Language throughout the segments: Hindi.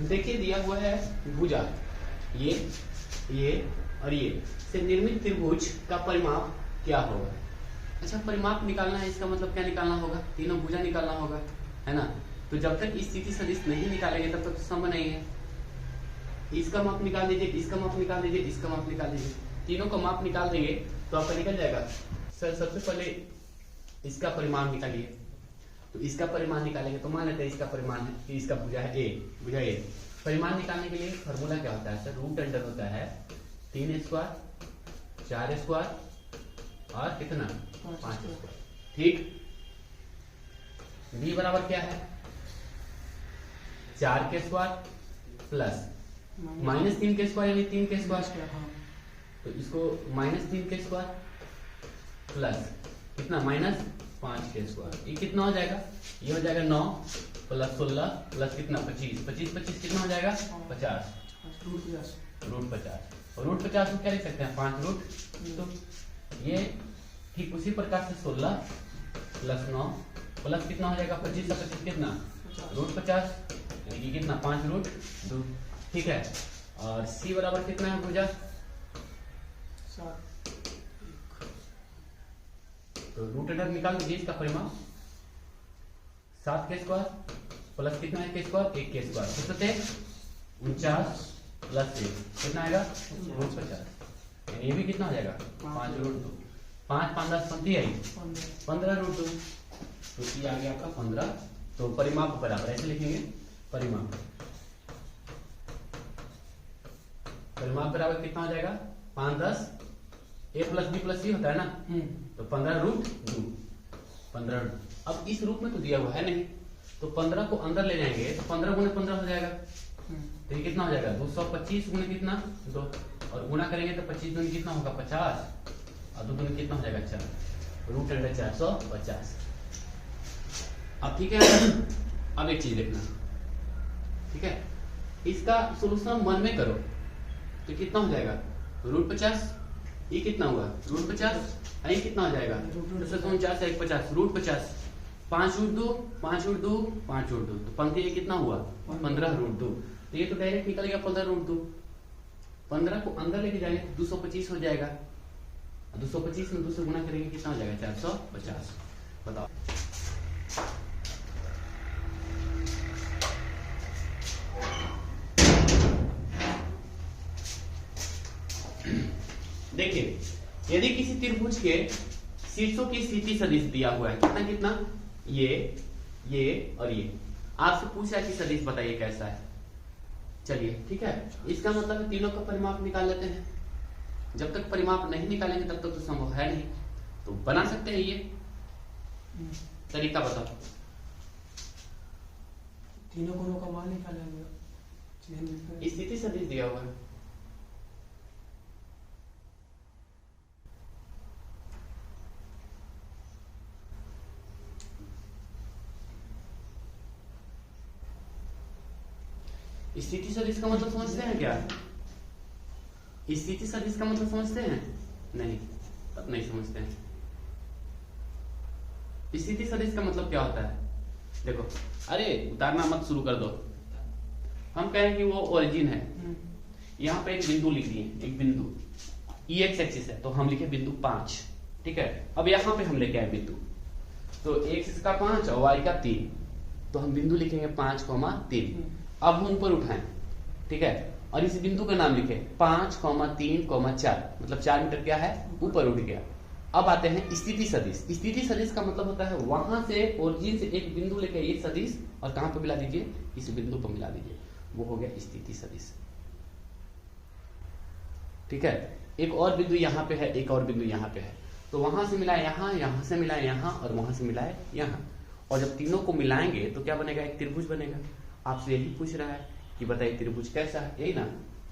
देखिए दिया हुआ है भुजा ये और ये से निर्मित त्रिभुज का परिमाप क्या होगा। अच्छा, परिमाप निकालना है, इसका मतलब क्या निकालना होगा, तीनों भुजा निकालना होगा, है ना। तो जब तक स्थिति सदिश नहीं निकालेंगे तब तक तो सम नहीं है। इसका माप निकाल दीजिए, इसका माप निकाल दीजिए, इसका माप निकाल दीजिए, तीनों का माप निकाल देंगे तो आपका निकल जाएगा। सर सबसे पहले इसका परिमाण निकालिए। तो इसका परिमाण निकालेंगे तो मान लेते हैं इसका परिमाण है कि इसका भुजा है ए, भुजा ए। परिमाण निकालने के लिए फॉर्मूला क्या होता है सर, रूट अंडर होता है 3 स्क्वायर 4 स्क्वायर और कितना 5 स्क्वायर। ठीक। b बराबर क्या है 4 के स्क्वायर प्लस माइनस 3 के स्क्वायर यानी 3 के स्क्वायर। तो इसको -3 के स्क्वायर प्लस कितना -5 के स्क्वायर, ये कितना हो जाएगा, ये हो जाएगा 9 प्लस 16 प्लस कितना 25 कितना हो जाएगा 50 रूट 50। और रूट 50 को क्या लिख सकते हैं 5 रूट। तो ये ठीक उसी प्रकार से 16 प्लस 9 प्लस कितना हो जाएगा 25 का 25 कितना रूट 50 यानी कि कितना 5 रूट 2। ठीक है। और c बराबर कितना है भुजा 7। तो रूट अंडर निकाल दीजिए इसका परिमाण 7 के स्क्वायर प्लस कितना है के स्क्वायर 1 के स्क्वायर कितने 49 प्लस 1 कितना आएगा रूट 50। ये भी कितना हो जाएगा 5 रूट 2। 5 5 10 बनती है 15 रूट 2। तो ये आ गया आपका 15। तो परिमाप बराबर ऐसे लिखेंगे परिमाप बराबर कितना हो जाएगा 5 10 a plus b plus c होता है ना। तो 15 रूट 2 15। अब इस रूप में तो दिया हुआ है नहीं, तो 15 को अंदर ले जाएंगे तो 15 गुणे 15 हो जाएगा। तो ये कितना हो जाएगा 225 गुणे कितना 2 और गुणा करेंगे तो 25 गुणे कितना होगा 50 और 2 गुणे कितना हो जाएगा 4 रूट अंडर 450। अब ठीक है। अब एक चीज देखना, ठीक है, इसका सोल्यूशन मन में करो तो कितना हो जाएगा रूट 50। ये कितना हुआ रूट 50, ये कितना हो जाएगा 49 1 50 रूट 50 5 रूट 2 5 रूट 2 5 रूट 2। तो पंक्ति ये कितना हुआ 15 रूट 2। तो ये तो डायरेक्ट निकल गया 15 रूट 2। 15 को अंदर लेके जाएंगे तो 225 हो जाएगा। 225 में 2 से गुणा करेंगे कितना हो जाएगा 450। बताओ। देखिए, यदि किसी त्रिभुज के शीर्षों की स्थिति सदिश दिया हुआ है कितना कितना ये और ये, आपसे पूछा है कि सदिश बताइए कैसा है। चलिए ठीक है, इसका मतलब तीनों का परिमाप निकाल लेते हैं। जब तक परिमाप नहीं निकालेंगे तब तक तो संभव है नहीं। तो बना सकते हैं ये तरीका, बताओ। तीनों कोणों का मान निकालेंगे। स्थिति सदिश दिया हुआ है, स्थिति सदिश का मतलब समझते हैं क्या? स्थिति सदिश का मतलब समझते हैं? नहीं, तब नहीं समझते हैं। स्थिति सदिश का मतलब क्या होता है? देखो, अरे उतारना मत शुरू कर दो। हम कह रहे हैं कि वो ओरिजिन है, यहाँ पे एक बिंदु लिख दिए, एक बिंदु ई एक्स एक्सिस है तो हम लिखे बिंदु 5। ठीक है। अब यहाँ पे हम लेके आए बिंदु, तो एक्स का 5 और वाई का 3, तो हम बिंदु लिखेंगे 5,3। अब हम ऊपर उठाएं, ठीक है, और इस बिंदु का नाम लिखे 5,3,4, मतलब 4 मीटर क्या है ऊपर उठ गया। अब आते हैं स्थिति सदिश। स्थिति सदिश का मतलब होता है वहां से ओरिजिन से एक बिंदु लेके एक सदिश और कहां पे मिला दीजिए, इस बिंदु पर मिला दीजिए, वो हो गया स्थिति सदिश। ठीक है। एक और बिंदु यहाँ पे है, एक और बिंदु यहाँ पे है, तो वहां से मिला यहाँ, यहाँ से मिला यहाँ और वहां से मिला यहाँ, और जब तीनों को मिलाएंगे तो क्या बनेगा, एक त्रिभुज बनेगा। आपसे यही पूछ रहा है कि बताइए त्रिभुज कैसा है, यही ना,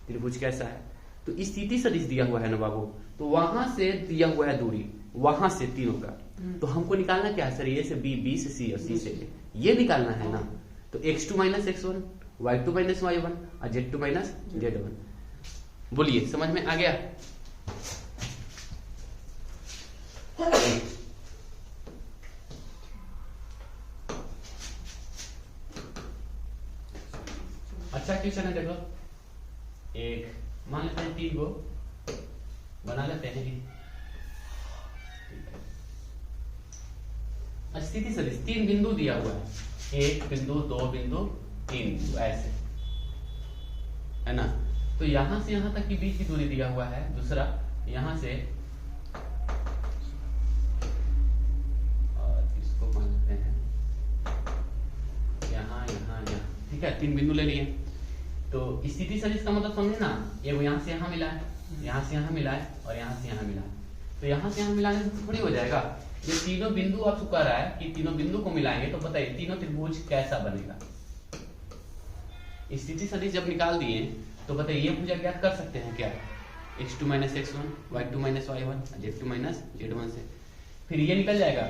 त्रिभुज कैसा है। तो स्थिति सदिश दिया हुआ है ना बाबू, तो वहां से दिया हुआ है दूरी, वहां से तीनों का, तो हमको निकालना क्या है सर, ये से बी, बी से सी और सी से ए, ये निकालना है ना। तो x2 minus x1, y2 minus y1 और z2 माइनस z1। बोलिए समझ में आ गया? अच्छा क्वेश्चन है, देखो एक मान लेते हैं 3 को बना लेते हैं। स्थिति सदिश 3 बिंदु दिया हुआ है, 1 बिंदु 2 बिंदु 3 बिंदु ऐसे है ना। तो यहां से यहां तक की बीच की दूरी दिया हुआ है। दूसरा यहां से और इसको मान लेते हैं यहाँ यहाँ यहाँ, ठीक है 3 बिंदु ले लिए। तो स्थिति सदिश का मतलब समझे ना, ये वो यहाँ से यहाँ मिला है, यहाँ से यहाँ मिला है और यहाँ से यहाँ मिला है। तो यहाँ से यहाँ मिलाने से थोड़ी हो जाएगा। ये तीनों बिंदु आपको कह रहा है कि तीनों बिंदु को मिलाएंगे तो बताइए तीनों त्रिभुज कैसा बनेगा। स्थिति सदिश जब निकाल दिए तो बताइए ये भुजा ज्ञात कर सकते हैं क्या, x2 - x1 y2 - y1 z2 - z1 से। फिर ये निकल जाएगा,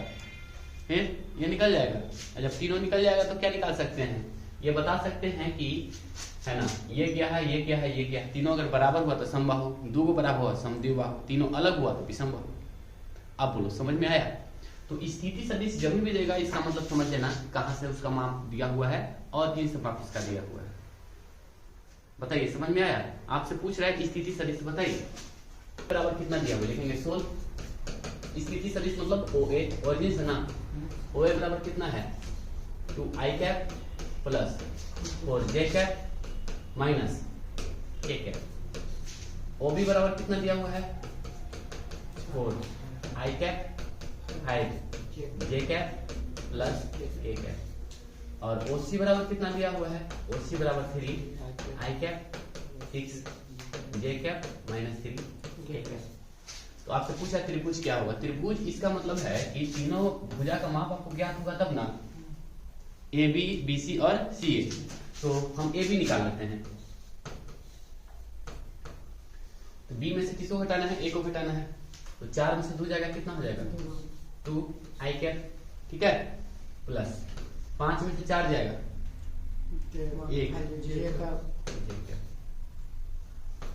फिर ये निकल जाएगा, और जब तीनों निकल जाएगा तो क्या निकाल सकते हैं, ये बता सकते हैं कि है ना ये क्या है, ये क्या है, ये क्या है। तीनों अगर बराबर हुआ तो समबाहु, दो को बराबर हुआ समद्विबाहु, तीनों अलग हुआ तो विषमबाहु। अब बोलो समझ में आया। तो स्थिति सदिश जब भी देगा इसका मतलब समझ लेना कहां से उसका माप दिया हुआ है और इनसे माप इसका दिया हुआ है। बताइए समझ में आया। आपसे पूछ रहा है स्थिति सदिश बताइए बराबर कितना दिया हुआ, लिखेंगे 16। स्थिति सदिश मतलब OA ओरिजिन से ना, OA बराबर कितना है 2i cap plus 4j cap minus k cap. OB बराबर कितना दिया हुआ है 4i cap 5j cap plus k cap. और OC बराबर कितना दिया हुआ है, OC बराबर 3i cap 6j cap minus 3k cap. तो आपसे पूछा त्रिभुज क्या होगा। त्रिभुज इसका मतलब है कि तीनों भुजा का माप आपको ज्ञात होगा तब ना, AB BC और CA। तो हम AB निकाल लेते हैं। तो B में से किसको घटाना है, A को घटाना है। तो 4 में से 2 जाएगा, कितना हो जाएगा 2i कैप, ठीक है प्लस 5 में से 4 जाएगा 1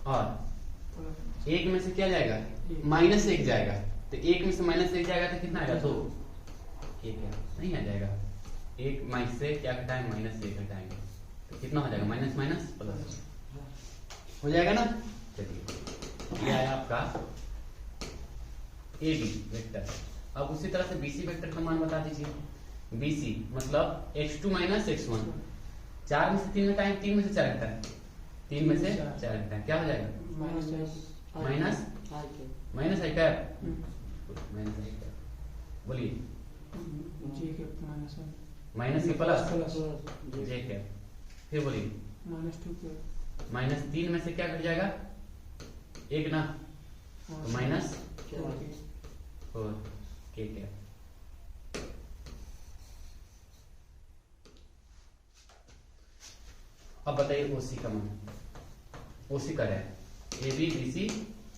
और 1 में से क्या जाएगा -1 जाएगा। तो 1 में से -1 जाएगा तो कितना आएगा 2, ठीक है नहीं आ जाएगा। 1 माइनस से क्या घटाएंगे -1 घटाएंगे तो कितना हो जाएगा माइनस माइनस प्लस हो जाएगा ना। चलिए ये आया आपका AB वेक्टर। अब उसी तरह से BC वेक्टर का मान बता दीजिए। BC मतलब x2 - x1, 4 में से 3 घटाएं, 3 में से 4 घटाएं, 3 में से 4 घटाएं, क्या हो जाएगा माइनस i कैप बोलिए माइनस के प्लस j कैप। फिर बोलिए -3 में से क्या घट जाएगा 1 ना, तो माइनस 4k कैप। अब बताइए OC का मान, OC का है AB BC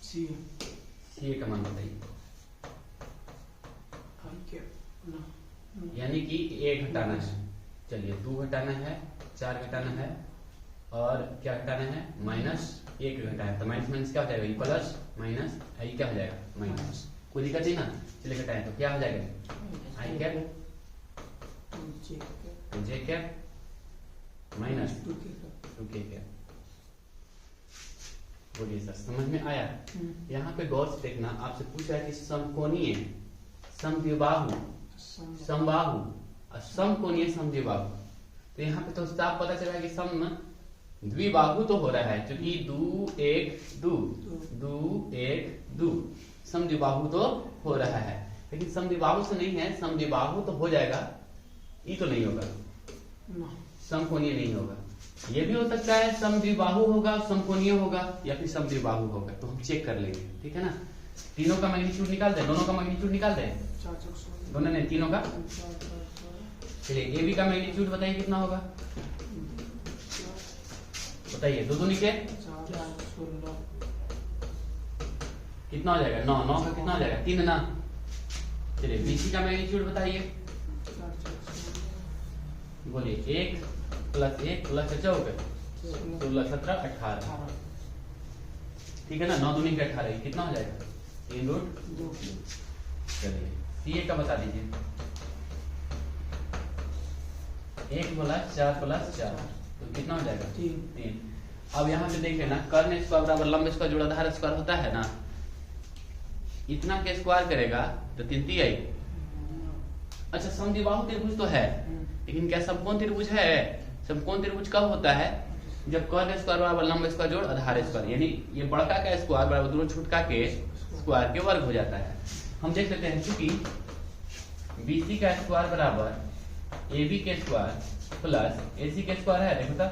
CA का मान बताइए। यानी कि 1 घटाना है, चलिए 2 घटाना है, 4 घटाना है और क्या घटाना है -1 घटाना है। तो माइनस माइनस क्या हो जाएगा प्लस माइनस आई क्या हो जाएगा माइनस, कोई दिक्कत नहीं ना। चलिए घटाएं तो क्या हो जाएगा I cap j cap minus 2k cap. बोलिए सर समझ में आया। यहाँ पे गौर से देखना, आपसे पूछा है कि समकोणीय समद्विबाहु समबाहु और समकोणीय समद्विबाहु। तो यहाँ पे तो साफ पता चला कि सम द्विबाहु तो हो रहा है क्योंकि 2 1 2 2 1 2 समद्विबाहु तो हो रहा है, लेकिन समद्विबाहु से नहीं है, समद्विबाहु तो हो जाएगा, ये तो नहीं होगा, समकोणीय नहीं होगा। ये भी हो सकता है समद्विबाहु होगा समकोणीय होगा या फिर समद्विबाहु होगा, तो हम चेक कर लेंगे, ठीक है ना। तीनों का मैग्नीट्यूड निकाल दें, दोनों का मैग्नीट्यूड निकाल दें, दोनों ने तीनों का। चलिए AB का मैग्नीट्यूड बताइए कितना होगा, बताइए 2 दूनी के कितना हो जाएगा 9, 9 का कितना हो जाएगा 3 ना। चलिए BC का मैग्नीट्यूड बताइए, बोलिए 1 + 1 + 14 16 17 18, ठीक है ना। 9 दूनी के 18 कितना हो जाएगा 3√2। चलिए CA का बता दीजिए। 1 बोला 4 + 4 तो कितना कितना हो जाएगा? 3। अब यहाँ पे देखिए ना, कर्ण स्क्वायर बराबर लंब स्क्वायर जोड़ आधार स्क्वायर होता है ना, इतना के स्क्वायर करेगा तो 3 3 आई। अच्छा, समद्विबाहु त्रिभुज तो है, लेकिन क्या समकोण त्रिभुज है? समकोण त्रिभुज कब होता है? जब कर्ण स्क्वायर बराबर लंब स्क्वायर जोड़ आधार स्क्वायर, यानी ये बड़का का स्क्वायर बराबर दोनों छुटका के स्क्वायर के वर्ग हो जाता है। हम देख लेते हैं, क्योंकि बीसी का स्क्वायर बराबर एबी के स्क्वायर प्लस एसी के स्क्वायर है। देखो तो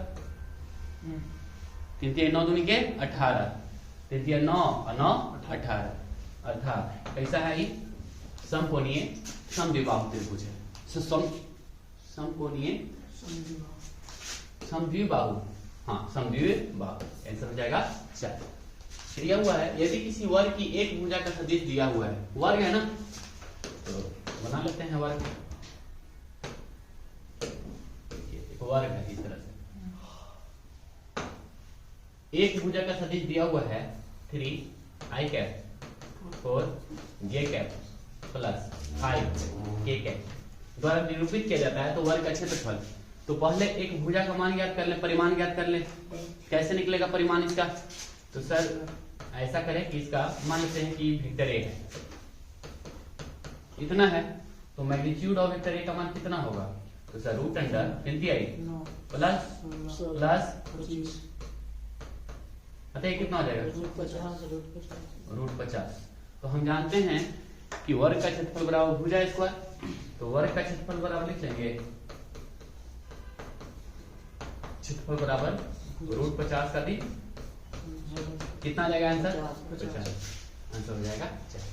3 3 9 दूनी के 18, 3 3 9 और 9 18, अर्थात कैसा है ये? समकोणीय समद्विबाहु त्रिभुज है। समकोणीय समद्विबाहु, हाँ समद्विबाहु, आंसर हो जाएगा 4। दिया हुआ है यदि किसी वर्ग की एक भुजा का सदिश दिया हुआ है, वर्ग है ना, तो बना लेते हैं वर्ग। एक वर्ग है इस तरह से, एक भुजा का सदिश दिया हुआ है 3i cap 4j cap plus 5k cap द्वारा निरूपित किया जाता है। तो वर्ग का क्षेत्रफल, तो पहले एक भुजा का मान ज्ञात कर ले, परिमाण ज्ञात कर ले। कैसे निकलेगा परिमाण इसका? तो सर ऐसा करें कि इसका मान लेते हैं कि वेक्टर ए है, इतना है, तो मैग्नीट्यूड ऑफ वेक्टर ए का मान कितना होगा? तो सर रूट अंडर 3 आई प्लस प्लस 25, अतः कितना हो जाएगा? रूट 50। तो हम जानते हैं कि वर्ग का क्षेत्रफल बराबर भुजा स्क्वायर, तो वर्ग का क्षेत्रफल बराबर लिख लेंगे क्षेत्रफल बराबर रूट 50 का दी कितना आ जाएगा आंसर? 50। आंसर हो जाएगा 4।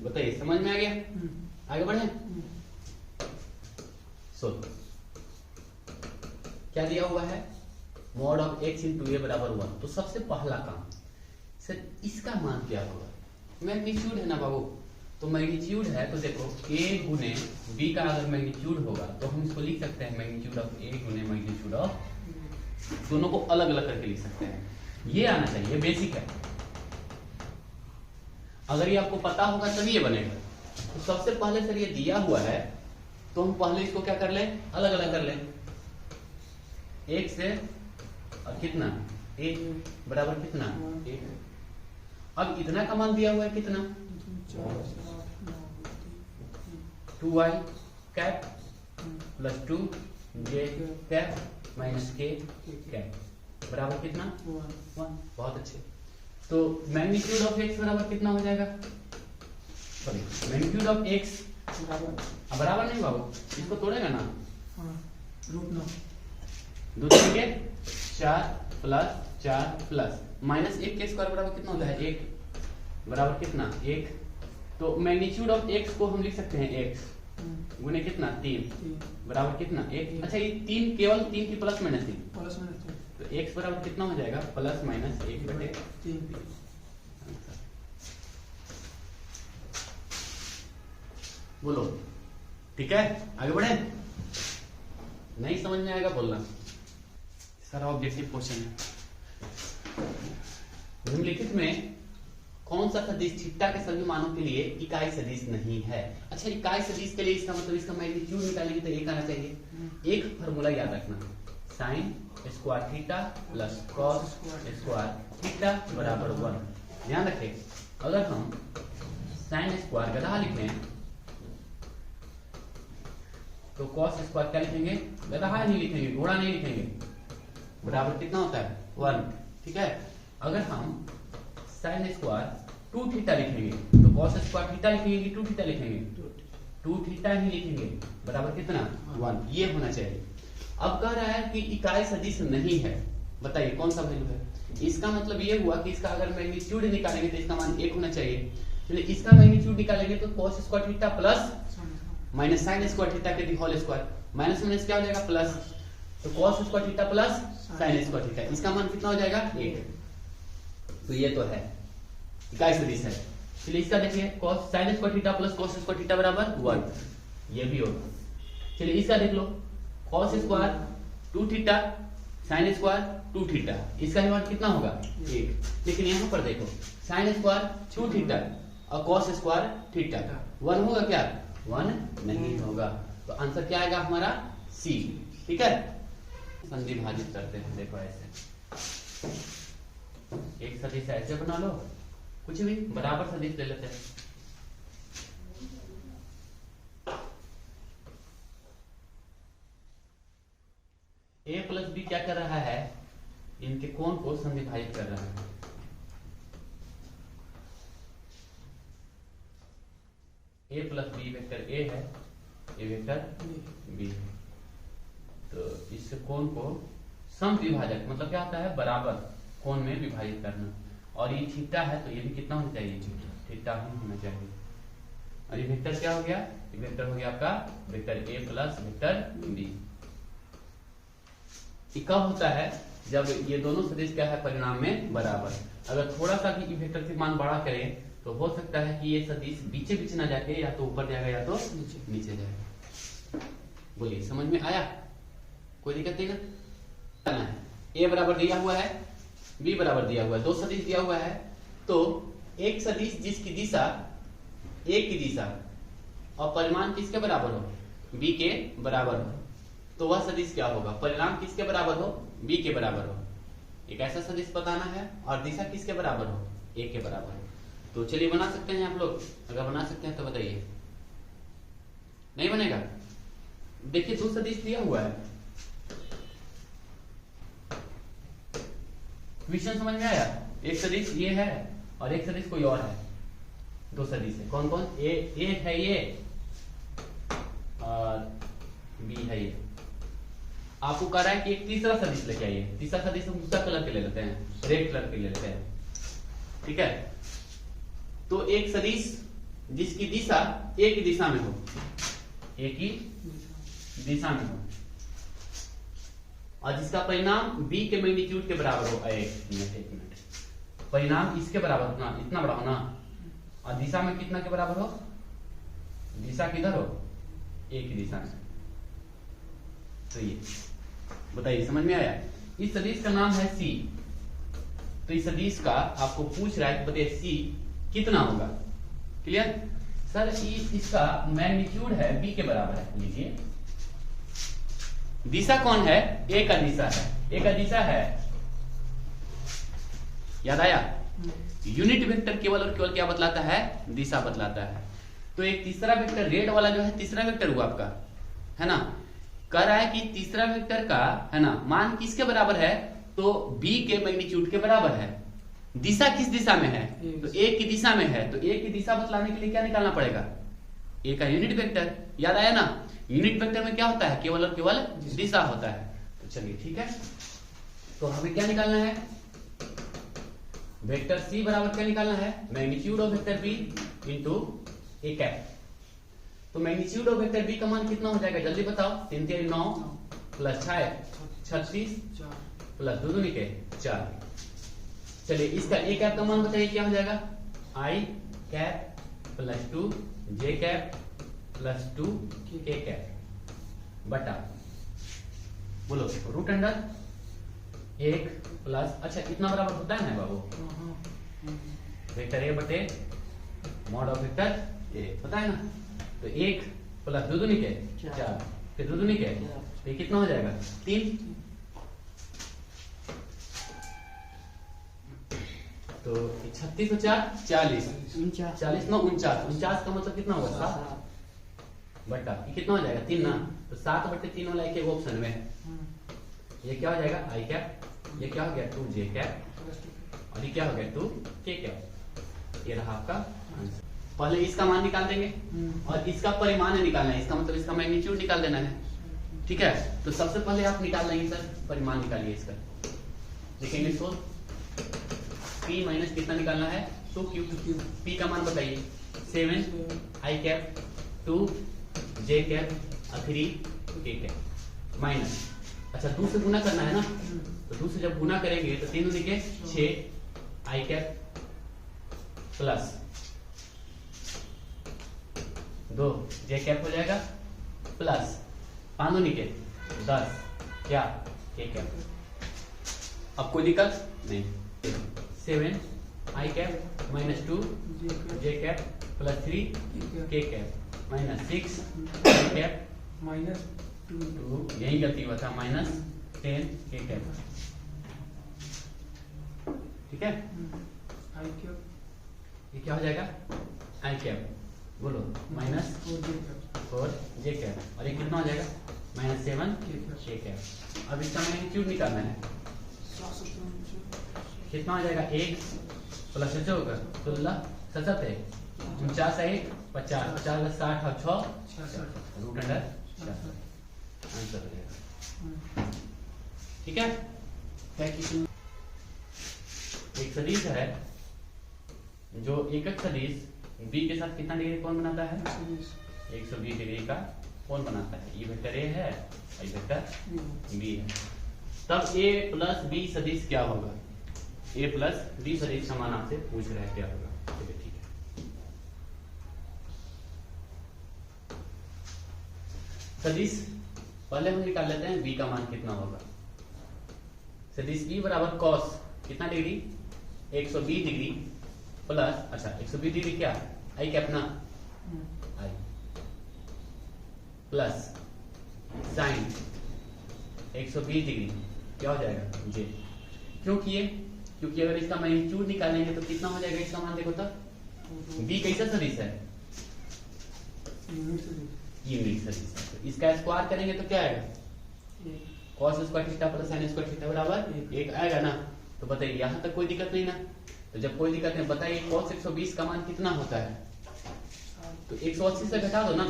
बताइए समझ में आ गया? आगे बढ़े। सो क्या दिया हुआ है? मॉड ऑफ x इंटू ए बराबर 1। तो सबसे पहला काम सर इसका मान क्या होगा? मैग्नीट्यूड है ना बाबू, तो मैग्नीट्यूड है तो देखो a गुने b का अगर मैग्नीट्यूड होगा तो हम इसको लिख सकते हैं मैग्नीट्यूड ऑफ a गुने मैग्नीट्यूड ऑफ, दोनों को अलग अलग करके लिख सकते हैं। ये आना चाहिए, बेसिक है। अगर ये आपको पता होगा तभी ये बनेगा। तो सबसे पहले सर ये दिया हुआ है, तो हम पहले इसको क्या कर ले? अलग अलग कर ले। एक से और कितना? एक बराबर कितना? एक। अब इतना का मान दिया हुआ है कितना? 2i cap plus 2j cap minus k cap बराबर कितना? 1। बहुत अच्छे। तो मैग्नीट्यूड ऑफ x बराबर कितना हो जाएगा? सॉरी, मैग्नीट्यूड ऑफ x बराबर नहीं बाबू, इसको तोड़ेगा ना, रूट 9 2 3 के 4 प्लस 4 प्लस माइनस 1 के स्क्वायर बराबर कितना होता है? 1 बराबर कितना? 1। तो मैग्नीट्यूड ऑफ x को हम लिख सकते हैं x गुने कितना? 3 बराबर कितना? 1। अच्छा, ये 3 केवल 3 की प्लस माइनस 3, प्लस माइनस 3, तो x बराबर कितना हो जाएगा? Plus minus 1/3। बोलो ठीक है? आगे बढ़े। नहीं समझ में आएगा बोलना, सारा ऑब्जेक्टिव क्वेश्चन है। निम्नलिखित में कौन सा सदिश थीटा के सभी मानों के लिए इकाई सदिश नहीं है? अच्छा, इकाई सदिश के लिए इसका मतलब इसका मैग्नीट्यूड निकालेंगे तो एक आना चाहिए। एक फॉर्मूला याद रखना, sine square theta plus cos square theta बराबर 1। ध्यान रखें, अगर हम साइन स्क्वायर गधा लिखें तो कॉस स्क्वायर क्या लिखेंगे? गधा नहीं लिखेंगे, घोड़ा नहीं लिखेंगे, बराबर कितना होता है? 1। ठीक है। अगर हम साइन स्क्वायर 2 थीटा लिखेंगे तो कॉस स्क्वायर थीटा लिखेंगे कि 2 थीटा लिखेंगे? 2 थीटा ही लिखेंगे, बराबर कितना? 1। ये होना चाहिए। अब कह रहा है कि इकाई सदिश नहीं है, बताइए कौन सा वैल्यू है? इसका मतलब ये हुआ कि इसका अगर मैग्नीट्यूड निकालेंगे तो इसका मान 1 होना चाहिए। चलिए इसका मैग्नीट्यूड निकालेंगे तो cos square theta plus minus sine square theta के होल स्क्वायर, माइनस माइनस क्या हो जाएगा? प्लस। तो cos square theta plus sine square theta, इसका मान कितना हो जाएगा? 1। तो ये तो है इकाई सदिश है। चलिए इसका देखिए, cos sin square theta plus cos square theta बराबर 1, ये भी होगा। चलिए इसका देख लो, cos square 2 theta sin square 2 theta, इसका मान कितना होगा? 1। लेकिन यहाँ पर देखो sin स्क्वायर 2 थीटा और cos स्क्वायर थीटा 1 होगा क्या? 1 नहीं होगा। तो आंसर क्या आएगा हमारा? सी। ठीक है। संधि भाजित करते हैं। देखो ऐसे एक सदिश ऐसे बना लो, कुछ भी बराबर सदिश ले लेते हैं। ए प्लस बी क्या कर रहा है, इनके कोण को संधि भाजित कर रहा है। ए प्लस बी वेक्टर ए है, ये वेक्टर बी है। तो इस कोण को समविभाजक मतलब क्या होता है, बराबर कोण में विभाजित करना। और ये थीटा है तो ये भी कितना होना चाहिए, थीटा ही होना चाहिए। और ये वेक्टर क्या हो गया, ये वेक्टर हो गया आपका vector A plus vector B. कब होता है, जब ये दोनों सदिश क्या है, परिणाम में बराबर। अगर थोड़ा सा भी वेक्टर से मान बड़ा करें तो हो सकता है कि ये सदिश बीचे बीच ना जाके या तो ऊपर जाएगा या तो नीचे जाएगा। बोलिए समझ में आया, कोई दिक्कत नहीं ना। ए बराबर दिया हुआ है, बी बराबर दिया हुआ है, दो सदिश दिया हुआ है। तो एक सदिश जिसकी दिशा ए की दिशा और परिमाण किसके बराबर हो, बी के बराबर हो, तो वह सदिश क्या होगा, परिणाम किसके बराबर हो, बी के बराबर हो। एक ऐसा सदिश बताना है और दिशा किसके बराबर हो, ए के बराबर हो। तो चलिए बना सकते हैं आप लोग, अगर बना सकते हैं तो बताइए। नहीं बनेगा, देखिए दो सदिश दिया हुआ है, क्वेश्चन समझ में आया। एक सदिश ये है और एक सदिश कोई और है, दो सदिश है। कौन कौन, ए है ये और बी है ये। आपको कह रहा है कि एक तीसरा सदिश लेके आइए। तीसरा सदिश हम दूसरा कलर के ले लेते हैं, रेड कलर के ले लेते हैं, ठीक है। तो एक सदिश जिसकी दिशा ए की दिशा में हो, ए की दिशा में हो, और जिसका परिणाम बी के मैग्नीट्यूड के बराबर हो। एक मिनट, परिणाम इसके बराबर होना, इतना बड़ा होना, और दिशा में कितना के बराबर हो, दिशा किधर हो, ए की दिशा में। तो ये बताइए समझ में आया। इस सदिश का नाम है सी। तो इस सदिश का आपको पूछ रहा है कि बताइए सी कितना होगा। क्लियर सर, इसका मैग्नीट्यूड है बी के बराबर है। लीजिए दिशा कौन है, ए का दिशा है, ए का दिशा है, याद आया। यूनिट वेक्टर केवल और केवल क्या बतलाता है, दिशा बतलाता है। तो एक तीसरा वेक्टर रेड वाला जो है तीसरा वेक्टर हुआ आपका, है ना। कह रहा है कि तीसरा वेक्टर का है ना मान किसके बराबर है, तो बी के मैग्नीट्यूड के बराबर है। दिशा किस दिशा में है, तो ए की दिशा में है। तो ए की दिशा बतलाने के लिए क्या निकालना पड़ेगा, ए का यूनिट वेक्टर। याद आया ना, यूनिट वेक्टर में क्या होता है, केवल और केवल दिशा होता है। तो चलिए ठीक है, तो हमें क्या निकालना है, वेक्टर सी बराबर क्या निकालना है, magnitude of vector B into A cap. तो मैग्नीट्यूड ऑफ वेक्टर बी का मान कितना हो जाएगा, जल्दी बताओ। 3 3 9 प्लस 36 प्लस 2 2 के 4। चलिए इसका ए कैप का मान बताइए क्या हो जाएगा, I cap plus 2 J cap plus 2 के कैप बटा, बोलो रूट अंडर 1 प्लस, अच्छा इतना बराबर होता है ना बाबू, वेक्टर ए बटे मॉड ऑफ वेक्टर ए, पता है ना। तो 1 प्लस 2 2 के 4 फिर 2 2 के, तो कितना हो जाएगा 3। तो 36 और 4 40, 40 9 49, 49 का मतलब कितना होगा 7 बटा, ये कितना हो जाएगा 3 ना। तो 7 बटे 3 वाला एक ऑप्शन में है, ये क्या हो जाएगा आई कैप, ये क्या हो गया 2 जे कैप, और ये क्या हो गया 2 के कैप। ये रहा आपका आंसर। पहले इसका मान निकाल देंगे और इसका परिमाण निकालना है, इसका मतलब इसका मैग्नीट्यूड निकाल देना है, ठीक है। तो सबसे पहले आप निकाल लेंगे सर, परिमाण निकालिए इसका, देखेंगे तो P माइनस कितना निकालना है 2Q। P का मान बताइए 7 आई कैप 2 जे कैप 3 के कैप माइनस, अच्छा 2 से गुना करना है ना, तो 2 से जब गुना करेंगे तो 3 दूनी के 6 आई कैप प्लस 2 जे कैप हो जाएगा प्लस 5 दूनी के 10 क्या के कैप। अब कोई दिक्कत नहीं, 7 आई कैप माइनस 2 जे कैप प्लस 3 के कैप माइनस 6 आई कैप माइनस 2, यही गलती हुआ था, माइनस 10 के कैप। ठीक है, आई क्यूब ये क्या हो जाएगा आई कैप, बोलो माइनस 4 जे कैप, और ये कितना हो जाएगा -7 के कैप। अब इसका मैग्नीट्यूड निकालना है, कितना हो जाएगा 1 प्लस 6 होगा 16 67 है 49 है 50 50 60 और 6 रूट अंडर आंसर हो जाएगा। ठीक है, क्या कि एक सदिश है जो एकक सदिश b के साथ कितना डिग्री कोण बनाता है 120 डिग्री का कोण बनाता है। ये वेक्टर a है और ये वेक्टर b है। तब a प्लस b सदिश क्या होगा, a प्लस b सदिश समान आपसे पूछ रहा है क्या होगा। चलिए ठीक है, सदिश पहले हम निकाल लेते हैं b का मान कितना होगा। सदिश b बराबर cos कितना डिग्री 120 डिग्री प्लस, अच्छा 120 डिग्री क्या आई कैप ना, आई प्लस साइन 120 डिग्री क्या हो जाएगा जे। क्योंकि अगर इसका मैग्नीट्यूड निकालेंगे तो कितना हो जाएगा इसका मान, देखो तो b कैसा सदिश है यूनिट सदिश है, तो इसका स्क्वायर करेंगे तो क्या आएगा cos square theta plus sin square theta बराबर 1 आएगा ना। तो बताइए यहाँ तक कोई दिक्कत नहीं ना, तो जब कोई दिक्कत नहीं बताइए cos 120 का मान कितना होता है, तो 180 से घटा दो ना,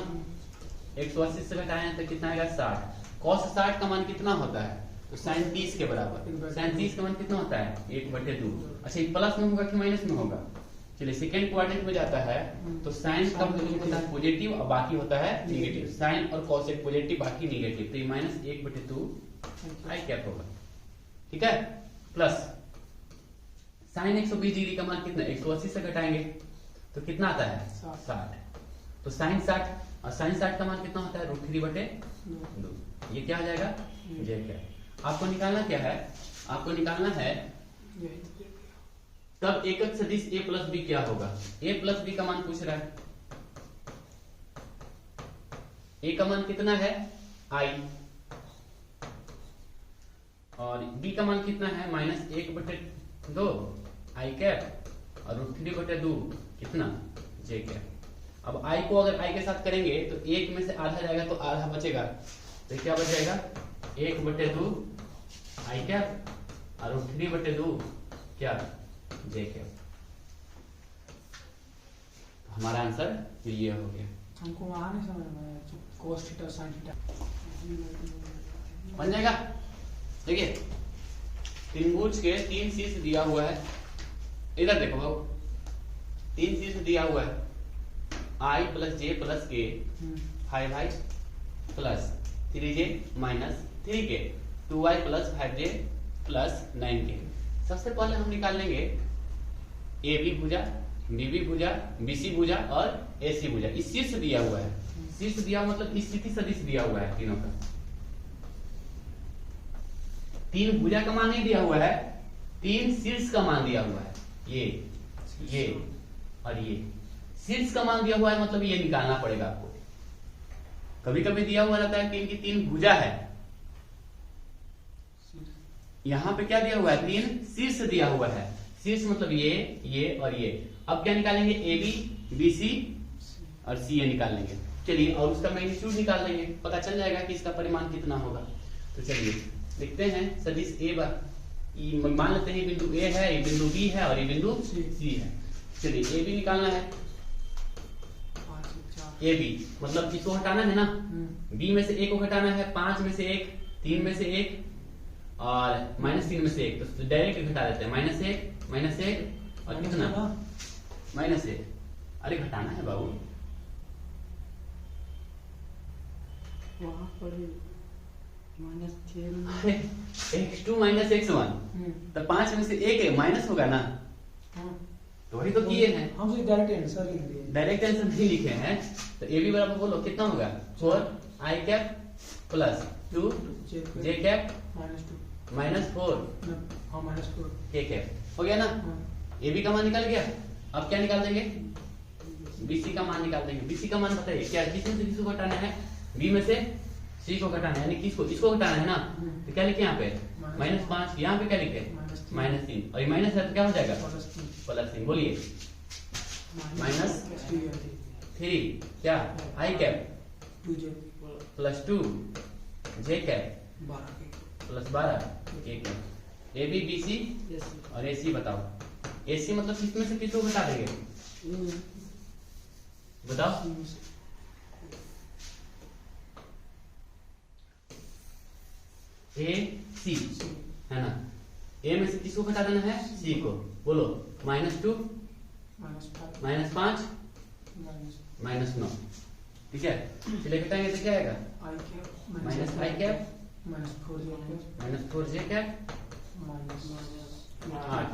180 से घटाएं तो कितना आएगा 60। cos 60 का मान कितना होता है, तो sin 30 के बराबर, sin 30 का मान कितना होता है 1/2। अच्छा ये प्लस में होगा कि माइनस में होगा, चलिए सेकेंड क्वाड्रेंट में जाता है तो साइन का वैल्यू होता है पॉजिटिव और बाकी होता है नेगेटिव, साइन और cos एक पॉजिटिव बाकी नेगेटिव, तो ये -1/2 आई कैप होगा। ठीक है, प्लस साइन 120 डिग्री का मान कितना 180 से घटाएंगे तो कितना आता है 60, तो साइन 60 और साइन 60 का मान कितना होता है √3/2, ये क्या हो जाएगा जे कैप। आपको निकालना क्या है, आपको निकालना है तब एकक सदिश a प्लस b क्या होगा। a प्लस b का मान पूछ रहा है, a का मान कितना है i और b का मान कितना है -1/2 आई कैप और √3/2 कितना जे कैप। अब i को अगर i के साथ करेंगे तो 1 में से आधा जाएगा तो आधा बचेगा, तो क्या बच जाएगा 1/2 आई कैप और √3/2 क्या जे कैप। हमारा आंसर ये हो गया। हमको वहां नहीं समझ में आया cos थीटा sin थीटा बन जाएगा। देखिए त्रिभुज के 3 शीर्ष दिया हुआ है, इधर देखो बाबू 3 शीर्ष दिया हुआ है i + j + k 5i + 3j - 3k 2i + 5j + 9k। सबसे पहले हम निकाल लेंगे AB भुजा, BB भुजा, BC भुजा और AC भुजा। इस शीर्ष दिया हुआ है, शीर्ष दिया मतलब स्थिति सदिश दिया हुआ है तीनों का। 3 भुजा का मान नहीं दिया हुआ है, 3 शीर्ष का मान दिया हुआ है, ये और ये शीर्ष का मान दिया हुआ है, मतलब ये निकालना पड़ेगा आपको। कभी कभी दिया हुआ रहता है 3 की 3 भुजा है, यहां पे क्या दिया हुआ है 3 शीर्ष दिया हुआ है, शीर्ष मतलब ये और ये। अब क्या निकालेंगे AB BC और CA निकाल लेंगे। चलिए और उसका मैग्नीट्यूड निकाल लेंगे, पता चल जाएगा कि इसका परिमाण कितना होगा। तो चलिए लिखते हैं सदिश A मान लेते हैं बिंदु A है, ये बिंदु B है और ये बिंदु C है। चलिए AB निकालना है, AB मतलब इसको हटाना है ना, B में से A को हटाना है, 5 में से 1, 3 में से 1 और -3 में से 1, तो डायरेक्ट घटा देते हैं -1 और कितना -1। अरे घटाना है बाबू, वहां पर x2 - x1 तो 5 में से 1 है माइनस होगा ना, तो वही तो किए हैं। हम तो डायरेक्ट आंसर लिख दिए, डायरेक्ट आंसर नहीं लिखे हैं। तो AB बराबर बोलो कितना होगा 4i cap + 2 j cap -4 k cap हो गया ना। AB का मान निकल गया। अब क्या निकाल देंगे BC का मान निकाल देंगे। BC का मान बताइए क्या, किस में से किसको घटाना है, B में से सी को घटाना है, यानी किसको, इसको घटाना है ना। तो क्या लिखे यहाँ पे -5, यहाँ पे क्या लिखे -3, और ये माइनस है तो क्या हो जाएगा +3। बोलिए -3 क्या आई कैप 2J +2 जे कैप 12 +12 के cap. A B B C और ए सी बताओ। ए सी मतलब किसमें से किसको घटा देंगे बताओ। ए सी है ना, ए में से किसको घटा देना है सी को। बोलो -2 -5 -9, ठीक है। चलिए घटाएंगे तो क्या आएगा -i कैप -4j कैप 8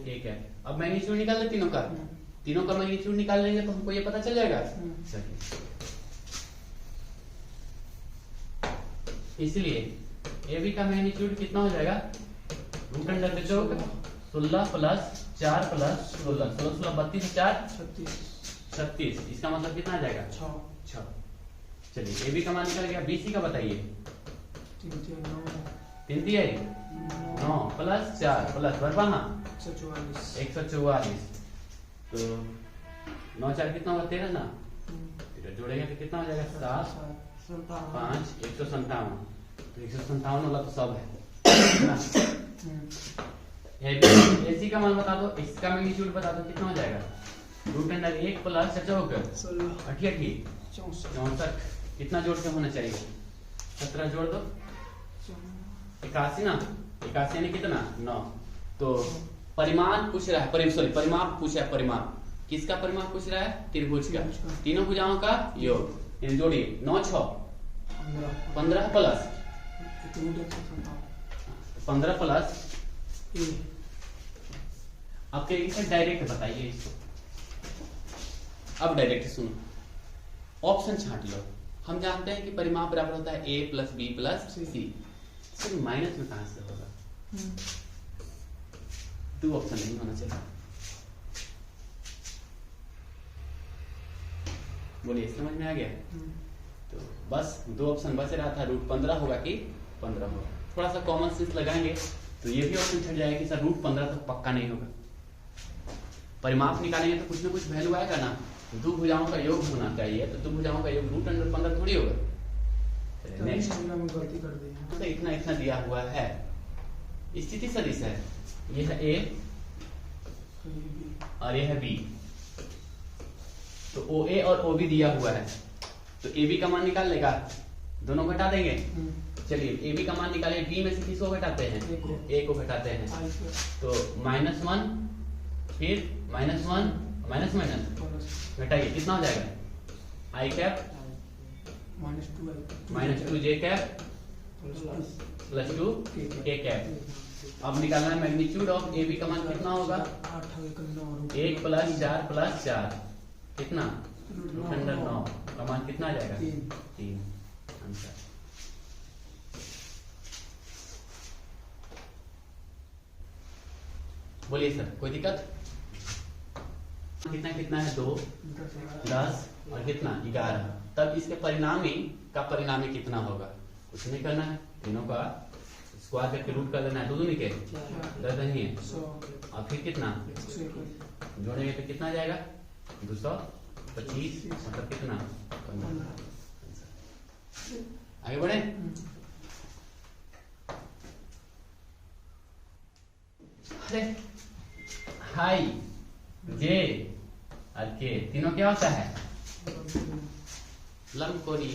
ठीक है। अब मैग्नीट्यूड निकाल दे तीनों का, तीनों का मैग्नीट्यूड निकाल लेंगे तो हमको ये पता चल जाएगा। चलिए इसलिए ए बी का मैग्नीट्यूड कितना हो जाएगा √16 प्लस 4 प्लस 16 16 32 4 36। इसका मतलब कितना आ जाएगा 6। चलिए ए बी का मान निकल गया। बी सी का बताइए 3 दिया 9 प्लस 4 प्लस बरबाहा 144। तो 9 4 कितना होगा 13 ना, 13 जोड़ेंगे तो कितना हो जाएगा 7 5 157। तो 157 वाला तो सब है। एसी का मान बता दो, इसका मैग्नीट्यूड बता दो कितना हो जाएगा √1 प्लस 88 64। कितना जोड़ के होना चाहिए 17 जोड़ दो 81 ना, 81 यानी कितना 9। तो परिमाण पूछ रहा है, सॉरी परिमाप पूछ रहा है। परिमाप किसका परिमाप पूछ रहा है त्रिभुज का, तीनों भुजाओं का योग। यानी जोड़िए 9 6 15 प्लस 15 प्लस अब क्या इसे डायरेक्ट बताइए इसको। अब डायरेक्ट सुनो, ऑप्शन छांट लो। हम जानते हैं कि परिमाप बराबर होता है a प्लस बी प्लस सी। सिर्फ माइनस में कहां से होगा, 2 ऑप्शन नहीं होना चाहिए। बोलिए समझ में आ गया। तो बस 2 ऑप्शन बच रहा था, √15 होगा कि 15 होगा। थोड़ा सा कॉमन सेंस लगाएंगे तो ये भी ऑप्शन छट जाएगा कि सर √15 तो पक्का नहीं होगा। परिमाप निकालेंगे तो कुछ ना कुछ वैल्यू आएगा ना। 2 भुजाओं का योग होना चाहिए, तो 2 भुजाओं का योग √15 थोड़ी होगा। नेक्स्ट तो इतना इतना दिया हुआ है, स्थिति सदिश है। ये है ए और ये है बी। तो ओ ए और ओ बी दिया हुआ है, तो ए बी का मान निकाल लेगा, दोनों घटा देंगे। चलिए ए बी का मान निकाले, बी में से किसको घटाते हैं ए को घटाते हैं। तो -1 फिर -1 माइनस माइनस घटाइए कितना हो जाएगा आई कैप -2 जे कैप +2 के कैप। अब निकालना है मैग्नीट्यूड ऑफ ए बी का मान कितना होगा 1 + 4 + 4 कितना √9 का मान कितना आ जाएगा 3 आंसर। बोलिए सर कोई दिक्कत। कितना कितना है 2 10 और कितना 11। तब इसके परिणामी का परिणामी कितना होगा, कुछ नहीं करना है, तीनों का स्क्वायर करके रूट कर देना है। 2 दूनी के 10 नहीं है और फिर कितना जोड़ेंगे तो कितना जाएगा 225 मतलब कितना 15। आगे बढ़े। अरे हाई जे और के तीनों क्या होता है लंबकोणीय।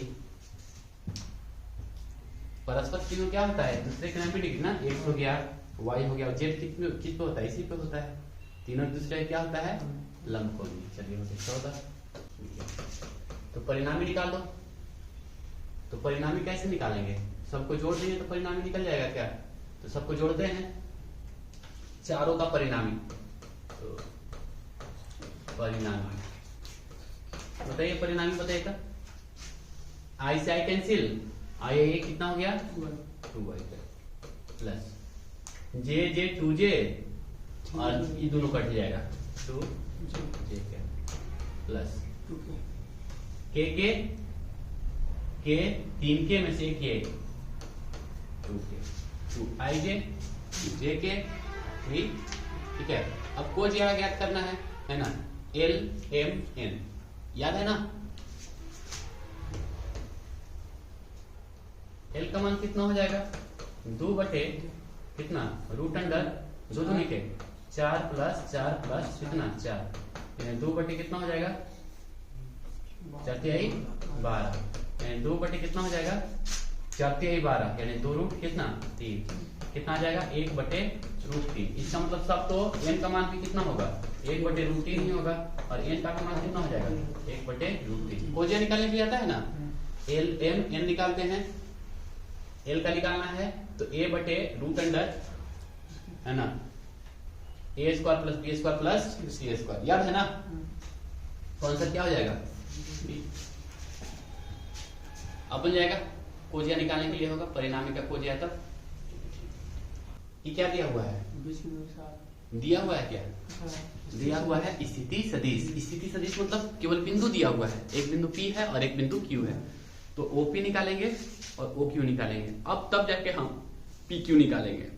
परस्पर तीनों क्या होता है दूसरे के 90 डिग्री ना, x हो गया y हो गया और z किस पे होता है इसी पे होता है। तीनों दूसरे क्या होता है लंबकोणीय। चलिए हो गया 14। तो परिणामी निकाल दो। तो परिणामी कैसे निकालेंगे, सबको जोड़ देंगे तो परिणामी निकल जाएगा क्या। तो सबको जोड़ते हैं चारों का परिणामी। तो परिणामी बताइए, परिणामी बताइएगा। आई से आई कैंसिल, आई ये कितना हो गया 2y प्लस जे जे 2j और ये दोनों कट जाएगा 2j प्लस के के 3k में से ये 2k 2ij 2jk 3, ठीक है। अब कोज यहाँ ज्ञात करना है ना, L M N, याद है ना। L का मान कितना हो जाएगा 2 बटे कितना रूट अंडर 2 दूनी के 4 प्लस कितना 4, यानी 2 बटे कितना हो जाएगा 4 तिहाई 12, यानी 2 बटे कितना हो जाएगा 4 तिहाई 12, यानी 2 रूट कितना 3, कितना आ जाएगा 1 बटे रूट 3। इसका मतलब सब तो n का मान भी कितना होगा 1 बटे रूट 3 ही होगा, और n का मान कितना हो जाएगा 1 बटे रूट 3। कोजिया निकालने के लिए आता है ना, L M N निकालते हैं। L का निकालना है तो a बटे रूट अंडर है ना a square plus b square plus c square, याद है ना। कौन सा क्या हो जाएगा b। अब बन जाएगा कोजिया निकालने के लिए होगा परिणामी का कोजिया। तब ये क्या दिया हुआ है, दिया हुआ है क्या, दिया हुआ है स्थिति सदिश। स्थिति सदिश मतलब केवल बिंदु दिया हुआ है, एक बिंदु P है और एक बिंदु Q है, तो OP निकालेंगे और OQ निकालेंगे। अब तब जाके हम PQ निकालेंगे,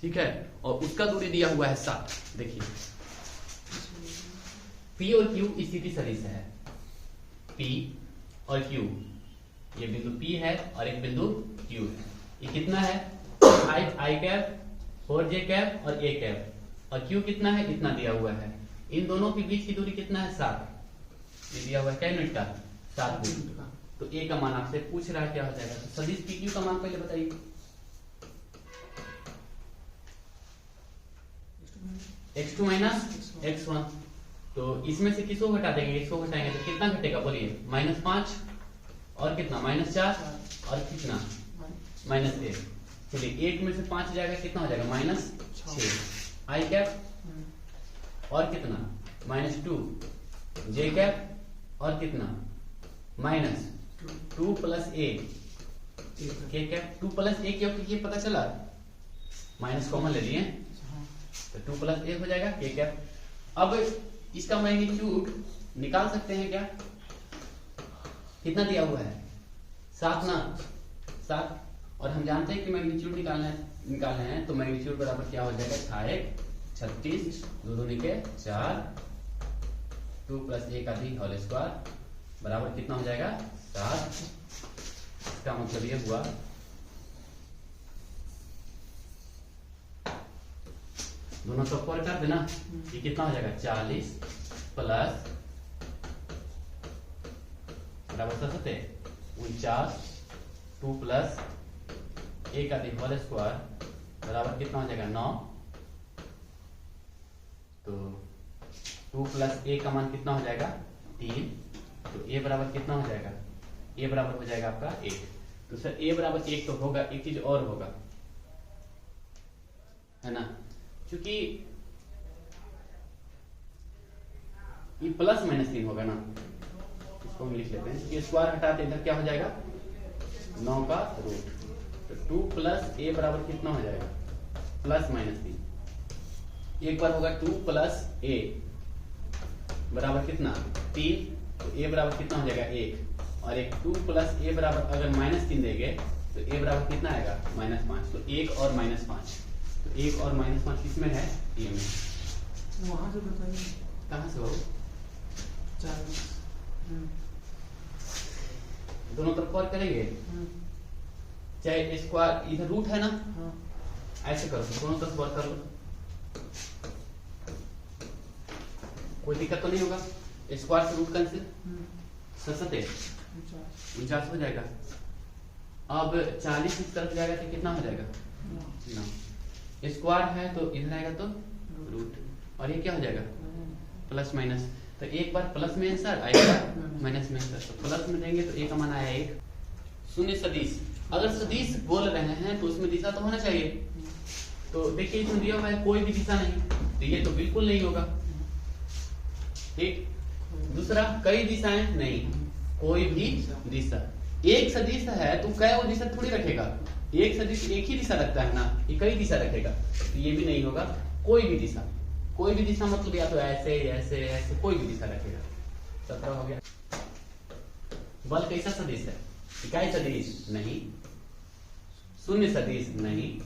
ठीक है। और उसका दूरी दिया हुआ है 7। देखिए P और Q स्थिति सदिश है, P और Q, ये बिंदु P है और एक बिंदु Q है। ये कितना है 5i कैप 4j कैप और a कैप, और Q कितना है इतना दिया हुआ है। इन दोनों के बीच की दूरी कितना है 7, ये दिया हुआ है क्या यूनिट का 7 यूनिट का। तो a का मान आपसे पूछ रहा है क्या हो जाएगा, तो सदिश PQ का मान पहले बताइए। x2 माइनस x1, तो इसमें से किसको घटा देंगे, इसको घटाएंगे तो कितना घटेगा बोलिए -5 और कितना -4 और कितना -1। चलिए 1 में से 5 जाएगा कितना हो जाएगा -6 i कैप और कितना -2 j कैप और कितना -2 plus a k cap. 2 plus a क्योंकि ये पता चला माइनस कॉमन ले लिए तो 2 प्लस a हो जाएगा k कैप। अब इसका मैग्नीट्यूड निकाल सकते हैं क्या, कितना दिया हुआ है 7 ना 7, और हम जानते हैं कि मैग्नीट्यूड निकालना है तो मैग्नीट्यूड बराबर क्या हो जाएगा 36 2 दूनी के 4 2 प्लस a का दी होल स्क्वायर बराबर कितना हो जाएगा 7। इसका मतलब ये हुआ दोनों सब पर कर देना, ये कितना हो जाएगा 40 प्लस बराबर 49 2 प्लस a का दी होल स्क्वायर बराबर कितना हो जाएगा 9। तो 2 प्लस a का मान कितना हो जाएगा 3, तो a बराबर कितना हो जाएगा, a बराबर हो जाएगा आपका 1। तो सर a बराबर 1 तो होगा, एक चीज और होगा है ना, क्योंकि ये प्लस -3 होगा ना, इसको हम लिख लेते हैं। ये स्क्वायर हटाते इधर क्या हो जाएगा 9 का रूट, तो 2 प्लस a बराबर कितना हो जाएगा +-3। एक बार होगा 2 प्लस a बराबर कितना 3, तो a बराबर कितना हो जाएगा 1, और एक 2 प्लस a बराबर अगर -3 देंगे तो a बराबर कितना आएगा -5। तो 1 और -5, तो 1 और -5 किसमें है ये में, वहां से बताइए कहां से हो 40 दोनों तरफ और करेंगे, चाहे स्क्वायर इधर रूट है ना, ऐसे करो दोनों तरफ वर्क कर लो, कोई दिक्कत तो नहीं होगा। स्क्वायर से रूट कैंसिल 49 हो जाएगा। अब 40 इस तरफ जाएगा तो कितना हो जाएगा 9। स्क्वायर है तो इधर आएगा तो रूट, और ये क्या हो जाएगा प्लस माइनस, तो एक बार प्लस में आंसर आएगा माइनस में आंसर, तो प्लस में देंगे तो a का मान आया 1। शून्य सदिश, अगर सदिश बोल रहे हैं तो उसमें दिशा तो होना चाहिए, तो देखिए इसमें दिया हुआ है कोई भी दिशा नहीं, तो ये तो बिल्कुल नहीं होगा। ठीक, दूसरा कई दिशाएं नहीं, कोई भी दिशा। एक सदिश है तो कै वो दिशा थोड़ी रखेगा, एक सदिश एक ही दिशा रखता है ना, ये कई दिशा रखेगा, तो ये भी नहीं होगा। कोई भी दिशा, कोई भी दिशा मतलब या तो ऐसे ऐसे ऐसे कोई भी दिशा रखेगा। 17 हो गया। बल कैसा सदिश है इकाई सदिश नहीं, शून्य सदिश नहीं,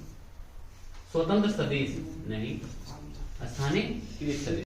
स्वतंत्र सदिश नहीं, स्थानीयकृत सदिश।